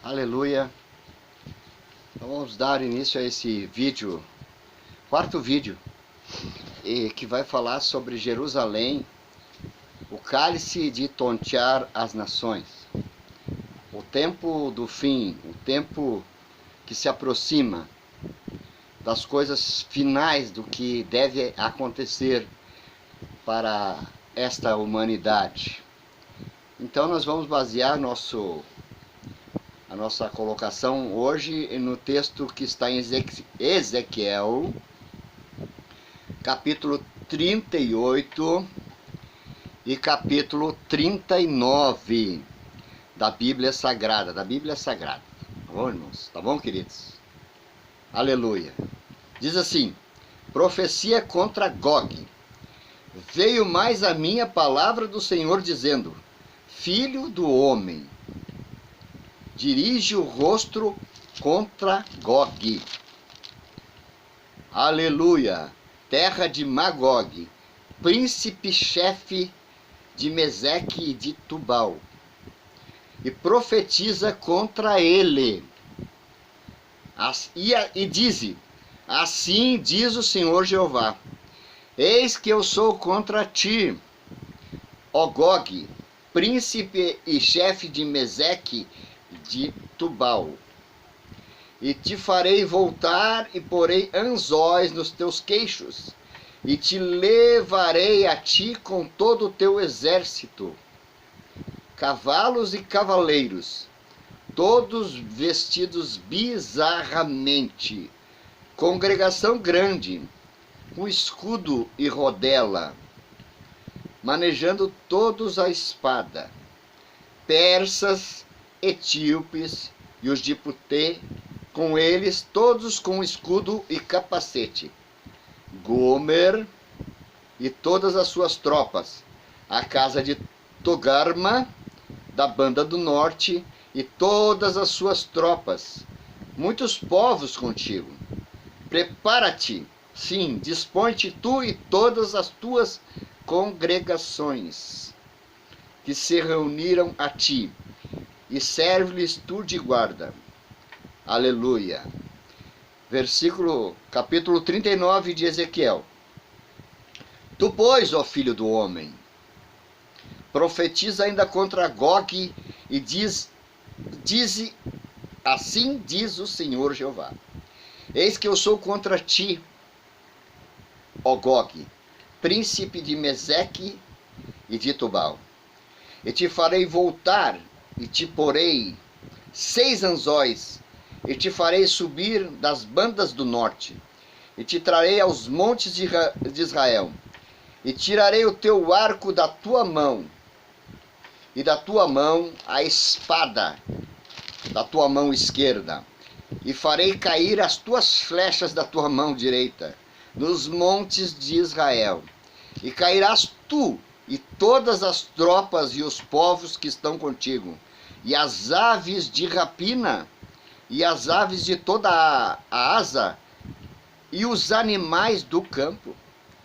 Aleluia. Então vamos dar início a esse vídeo, quarto vídeo, que vai falar sobre Jerusalém, o cálice de tontear as nações. O tempo do fim, o tempo que se aproxima das coisas finais do que deve acontecer para esta humanidade. Então nós vamos basear a nossa colocação hoje no texto que está em Ezequiel, capítulo 38 e capítulo 39 da Bíblia Sagrada. Tá bom, irmãos? Tá bom, queridos? Aleluia. Diz assim: profecia contra Gog. Veio mais a minha palavra do Senhor dizendo: filho do homem, dirige o rosto contra Gog. Aleluia! Terra de Magog, príncipe-chefe de Meseque e de Tubal. E profetiza contra ele. E diz: assim diz o Senhor Jeová: eis que eu sou contra ti, ó Gog, príncipe e chefe de Meseque de Tubal. E te farei voltar e porei anzóis nos teus queixos, e te levarei a ti com todo o teu exército, cavalos e cavaleiros, todos vestidos bizarramente, congregação grande, com escudo e rodela, manejando todos a espada, persas, etíopes e os de Putê, com eles todos com escudo e capacete, Gomer e todas as suas tropas, a casa de Togarma, da banda do norte, e todas as suas tropas, muitos povos contigo. Prepara-te, sim, dispõe-te tu e todas as tuas congregações, que se reuniram a ti, e serve-lhes tu de guarda. Aleluia. Capítulo 39 de Ezequiel. Tu, pois, ó filho do homem, profetiza ainda contra Gog e diz, assim diz o Senhor Jeová: eis que eu sou contra ti, ó Gog, príncipe de Meseque e de Tubal, e te farei voltar, e te porei 6 anzóis, e te farei subir das bandas do norte, e te trarei aos montes de Israel, e tirarei o teu arco da tua mão, e da tua mão a espada, da tua mão esquerda, e farei cair as tuas flechas da tua mão direita, nos montes de Israel, e cairás tu, e todas as tropas e os povos que estão contigo, e as aves de rapina, e as aves de toda a asa, e os animais do campo,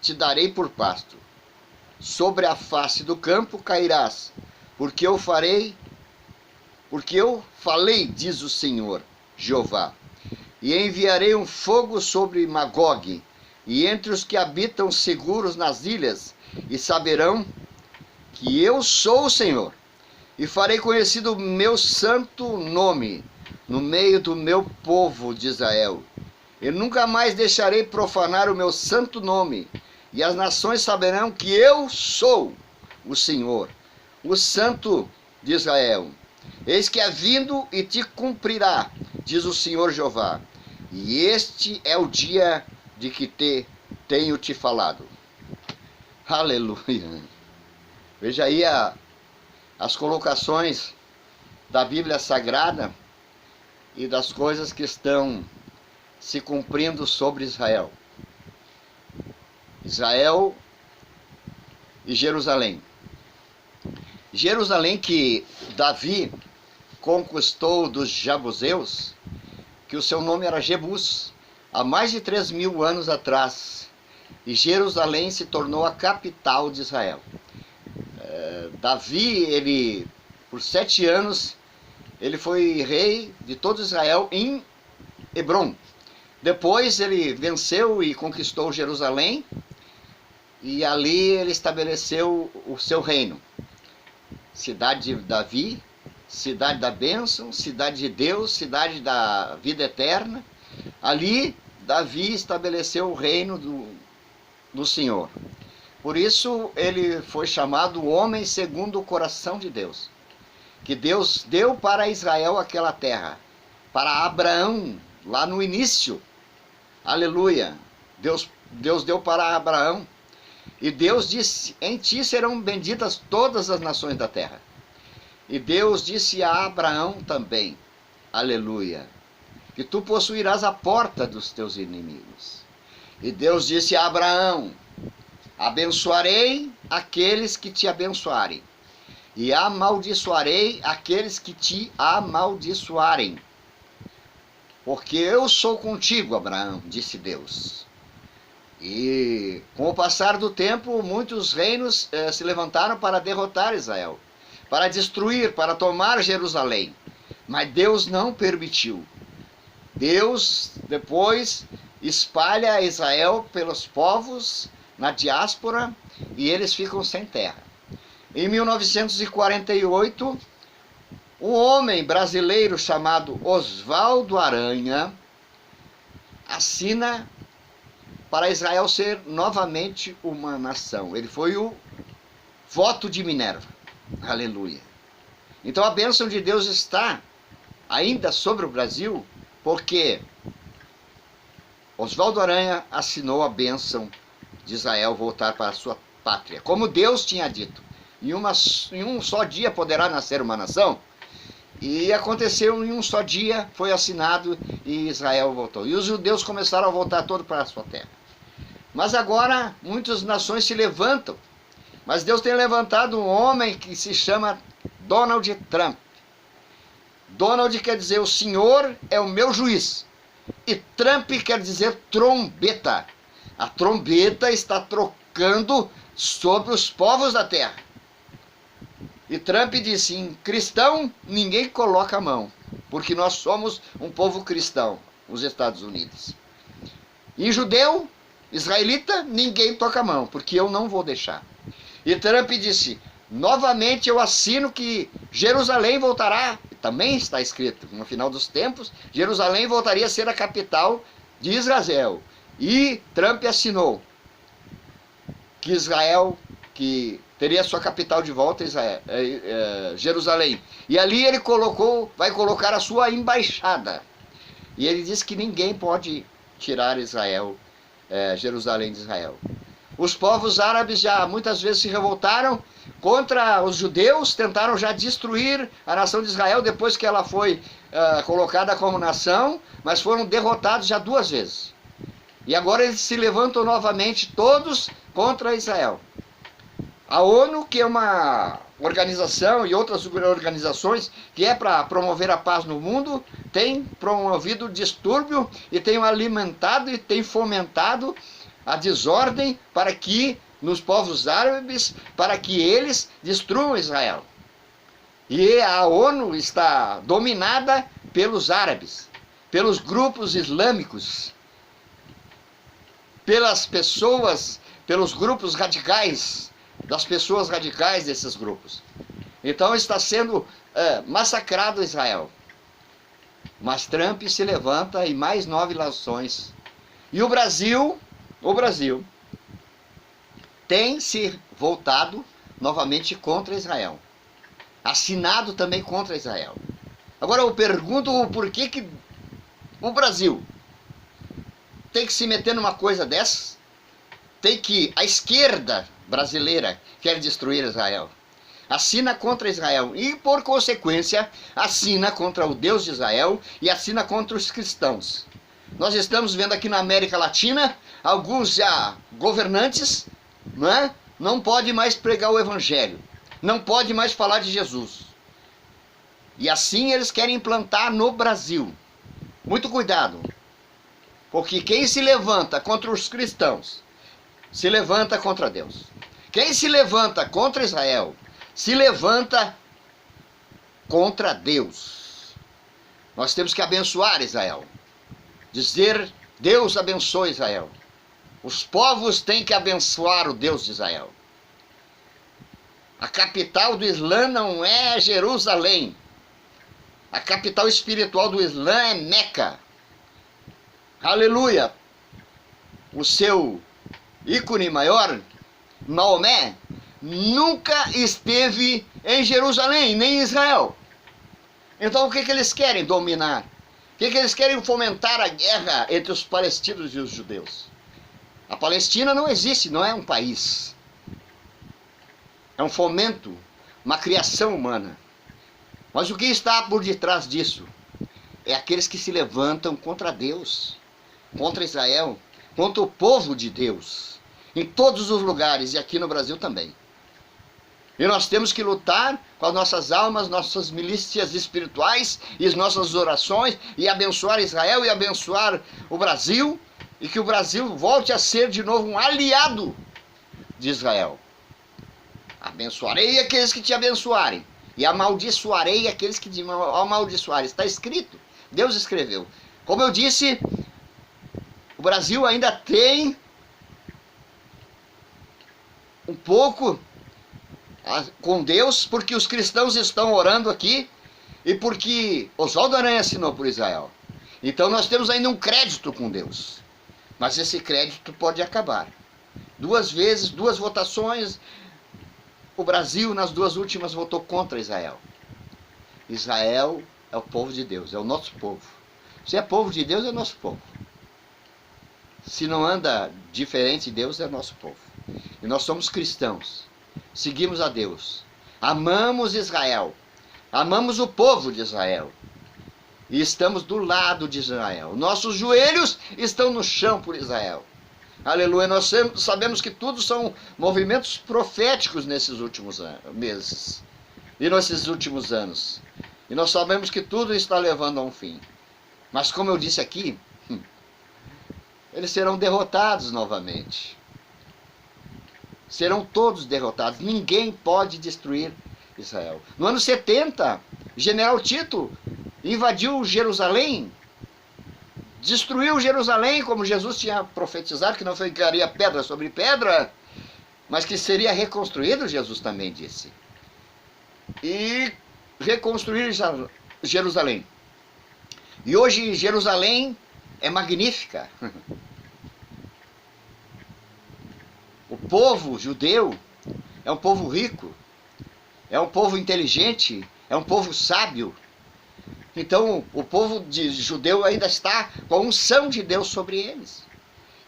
te darei por pasto. Sobre a face do campo cairás, porque eu falei, diz o Senhor Jeová, e enviarei um fogo sobre Magog, e entre os que habitam seguros nas ilhas, e saberão que eu sou o Senhor, e farei conhecido o meu santo nome no meio do meu povo de Israel. E nunca mais deixarei profanar o meu santo nome, e as nações saberão que eu sou o Senhor, o Santo de Israel. Eis que é vindo e te cumprirá, diz o Senhor Jeová, e este é o dia de que tenho te falado. Aleluia. Veja aí as colocações da Bíblia Sagrada e das coisas que estão se cumprindo sobre Israel. Israel e Jerusalém. Jerusalém que Davi conquistou dos Jebuseus, que o seu nome era Jebus, há mais de 3.000 anos atrás. E Jerusalém se tornou a capital de Israel. Davi, ele, por 7 anos, ele foi rei de todo Israel em Hebrom. Depois ele venceu e conquistou Jerusalém, e ali ele estabeleceu o seu reino. Cidade de Davi, cidade da bênção, cidade de Deus, cidade da vida eterna. Ali Davi estabeleceu o reino do Senhor. Por isso ele foi chamado o homem segundo o coração de Deus. Que Deus deu para Israel aquela terra, para Abraão, lá no início. Aleluia! Deus deu para Abraão. E Deus disse, em ti serão benditas todas as nações da terra. E Deus disse a Abraão também, aleluia, que tu possuirás a porta dos teus inimigos. E Deus disse a Abraão, abençoarei aqueles que te abençoarem, e amaldiçoarei aqueles que te amaldiçoarem. Porque eu sou contigo, Abraão, disse Deus. E com o passar do tempo, muitos reinos se levantaram para derrotar Israel, para destruir, para tomar Jerusalém. Mas Deus não permitiu. Deus depois espalha Israel pelos povos na diáspora e eles ficam sem terra. Em 1948, um homem brasileiro chamado Oswaldo Aranha assina para Israel ser novamente uma nação. Ele foi o voto de Minerva. Aleluia. Então a bênção de Deus está ainda sobre o Brasil, porque Oswaldo Aranha assinou a bênção de Israel voltar para a sua pátria. Como Deus tinha dito, em um só dia poderá nascer uma nação. E aconteceu em um só dia, foi assinado e Israel voltou. E os judeus começaram a voltar todo para a sua terra. Mas agora muitas nações se levantam. Mas Deus tem levantado um homem que se chama Donald Trump. Donald quer dizer o Senhor é o meu juiz. E Trump quer dizer trombeta. A trombeta está trocando sobre os povos da terra. E Trump disse, em cristão ninguém coloca a mão, porque nós somos um povo cristão, os Estados Unidos. Em judeu, israelita, ninguém toca a mão, porque eu não vou deixar. E Trump disse, novamente eu assino que Jerusalém voltará, também está escrito, no final dos tempos, Jerusalém voltaria a ser a capital de Israel. E Trump assinou que Israel, que teria sua capital de volta, Jerusalém. E ali ele vai colocar a sua embaixada. E ele disse que ninguém pode tirar Jerusalém de Israel. Os povos árabes já muitas vezes se revoltaram contra os judeus, tentaram já destruir a nação de Israel depois que ela foi colocada como nação, mas foram derrotados já 2 vezes. E agora eles se levantam novamente todos contra Israel. A ONU, que é uma organização, e outras organizações que é para promover a paz no mundo, tem promovido distúrbio e tem alimentado e tem fomentado a desordem para que nos povos árabes, para que eles destruam Israel. E a ONU está dominada pelos árabes, pelos grupos islâmicos, pelas pessoas, pelos grupos radicais, das pessoas radicais desses grupos. Então está sendo massacrado Israel. Mas Trump se levanta e mais 9 nações. E o Brasil tem se voltado novamente contra Israel. Assinado também contra Israel. Agora eu pergunto por que o Brasil tem que se meter numa coisa dessa? A esquerda brasileira quer destruir Israel. Assina contra Israel e, por consequência, assina contra o Deus de Israel e assina contra os cristãos. Nós estamos vendo aqui na América Latina, alguns já governantes não podem mais pregar o Evangelho, não podem mais falar de Jesus. E assim eles querem implantar no Brasil. Muito cuidado, porque quem se levanta contra os cristãos, se levanta contra Deus. Quem se levanta contra Israel, se levanta contra Deus. Nós temos que abençoar Israel. Dizer, Deus abençoe Israel. Os povos têm que abençoar o Deus de Israel. A capital do Islã não é Jerusalém. A capital espiritual do Islã é Meca. Aleluia! O seu ícone maior, Maomé, nunca esteve em Jerusalém, nem em Israel. Então o que eles querem dominar? O que eles querem fomentar a guerra entre os palestinos e os judeus? A Palestina não existe, não é um país. É um fomento, uma criação humana. Mas o que está por detrás disso? É aqueles que se levantam contra Deus, contra Israel, contra o povo de Deus, em todos os lugares, e aqui no Brasil também. E nós temos que lutar com as nossas almas, nossas milícias espirituais e as nossas orações, e abençoar Israel e abençoar o Brasil, e que o Brasil volte a ser de novo um aliado de Israel. Abençoarei aqueles que te abençoarem, e amaldiçoarei aqueles que te amaldiçoarem. Está escrito, Deus escreveu. Como eu disse, o Brasil ainda tem um pouco com Deus, porque os cristãos estão orando aqui e porque Oswaldo Aranha assinou por Israel. Então nós temos ainda um crédito com Deus, mas esse crédito pode acabar. 2 vezes, 2 votações, o Brasil nas 2 últimas votou contra Israel. Israel é o povo de Deus, é o nosso povo. Se é povo de Deus, é nosso povo. Se não anda diferente de Deus, é nosso povo. E nós somos cristãos. Seguimos a Deus, amamos Israel, amamos o povo de Israel e estamos do lado de Israel. Nossos joelhos estão no chão por Israel. Aleluia. Nós sabemos que tudo são movimentos proféticos nesses últimos meses e nesses últimos anos, e nós sabemos que tudo está levando a um fim. Mas como eu disse aqui, eles serão derrotados novamente. Serão todos derrotados. Ninguém pode destruir Israel. No ano 70, General Tito invadiu Jerusalém, destruiu Jerusalém, como Jesus tinha profetizado, que não ficaria pedra sobre pedra, mas que seria reconstruído, Jesus também disse. E reconstruir Jerusalém. E hoje Jerusalém é magnífica. O povo judeu é um povo rico, é um povo inteligente, é um povo sábio. Então o povo judeu ainda está com a unção de Deus sobre eles.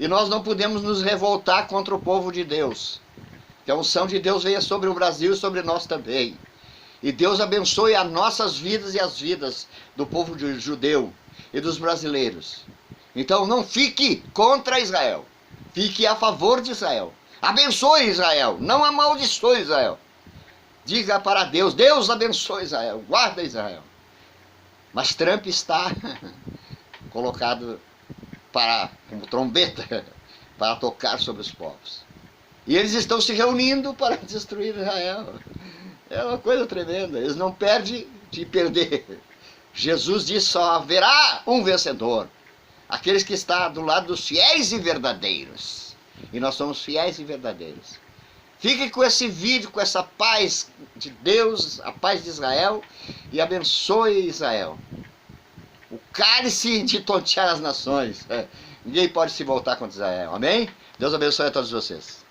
E nós não podemos nos revoltar contra o povo de Deus. Que a unção de Deus venha sobre o Brasil e sobre nós também. E Deus abençoe as nossas vidas e as vidas do povo judeu e dos brasileiros. Então não fique contra Israel, fique a favor de Israel. Abençoe Israel, não amaldiçoe Israel. Diga para Deus, Deus abençoe Israel, guarda Israel. Mas Trump está colocado como trombeta para tocar sobre os povos. E eles estão se reunindo para destruir Israel. É uma coisa tremenda, eles não perdem de perder. Jesus disse, só haverá um vencedor. Aqueles que estão do lado dos fiéis e verdadeiros. E nós somos fiéis e verdadeiros. Fique com esse vídeo, com essa paz de Deus, a paz de Israel, e abençoe Israel. O cálice de tontear as nações. Ninguém pode se voltar contra Israel. Amém? Deus abençoe a todos vocês.